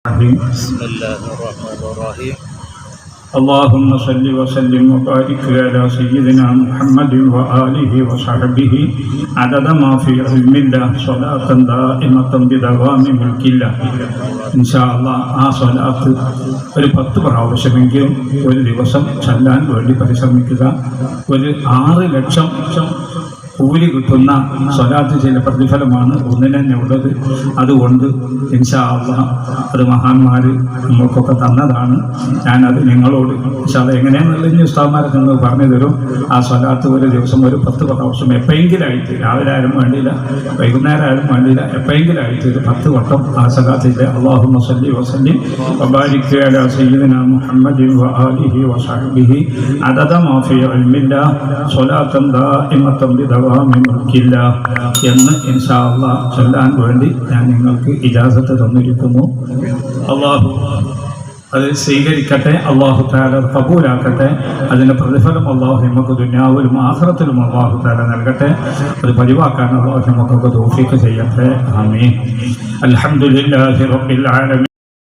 بسم الله الرحمن الرحيم اللهم صل وسلم وبارك على سيدنا محمد وآله وصحبه عدد ما في علم الله صلاة دائمة بدوام ملك الله إن شاء الله ആ സ്വലാത്ത് ഒരു 10 പ്രാവശ്യമെങ്കിലും ഒരു ദിവസം ചൊല്ലാൻ വേണ്ടി പരിശ്രമിക്കുക. ഒരു 6 ലക്ഷം കൂലി കിട്ടുന്ന സ്വലാത്ത് ചില പ്രതിഫലമാണ് ഒന്നിന് തന്നെ ഉള്ളത്. അതുകൊണ്ട് ഇൻഷാ അല്ലാഹ് അത് മഹാന്മാർ നമ്മൾക്കൊക്കെ തന്നതാണ്. ഞാനത് നിങ്ങളോട് ഇൻഷാ അല്ലാഹ് എങ്ങനെയാണെന്നുള്ള ഇനി ഉസ്താദ്മാരൊക്കെ നിങ്ങൾ പറഞ്ഞു തരും. ആ സ്വലാത്ത് ഒരു ദിവസം ഒരു 10 പ്രാവശ്യം എപ്പോഴെങ്കിലായിട്ട്, രാവിലെ ആയാലും വേണ്ടിയില്ല, വൈകുന്നേരം ആയാലും വേണ്ടിയില്ല, എപ്പോഴെങ്കിലായിട്ട് ഒരു 10 വട്ടം ആ സ്വലാത്തിൻ്റെ അല്ലാഹുമ്മ സല്ലി വസല്ലിം വബാരിക് അലാ സയ്യിദിനാ മുഹമ്മദിൻ വആലിഹി വസഹ്ബിഹി അദദ മാ ഫീ ഇൽമില്ലാഹ് സ്വലാത്തൻ ദാഇമത്തൻ ബിദവാമി മുൽക്കില്ലാഹ് എന്ന് ഇൻഷാ അല്ലാഹ് ചൊല്ലാൻ വേണ്ടി ഞാൻ നിങ്ങൾക്ക് ഇജാസത്ത് തന്നിരിക്കുന്നു. അല്ലാഹു അത് സ്വീകരിക്കട്ടെ, അല്ലാഹു തആല കബൂലാക്കട്ടെ. അതിൻ്റെ പ്രതിഫലം അല്ലാഹു നമുക്ക് ദുനിയാവിലും ആഖിറത്തിലും അല്ലാഹു തആല നൽകട്ടെ. അത് പതിവാക്കാൻ അല്ലാഹു നമുക്കൊക്കെ തൗഫീഖ് ചെയ്യട്ടെ. ആമീൻ. അൽഹംദുലില്ലാഹി റബ്ബിൽ ആലമീൻ.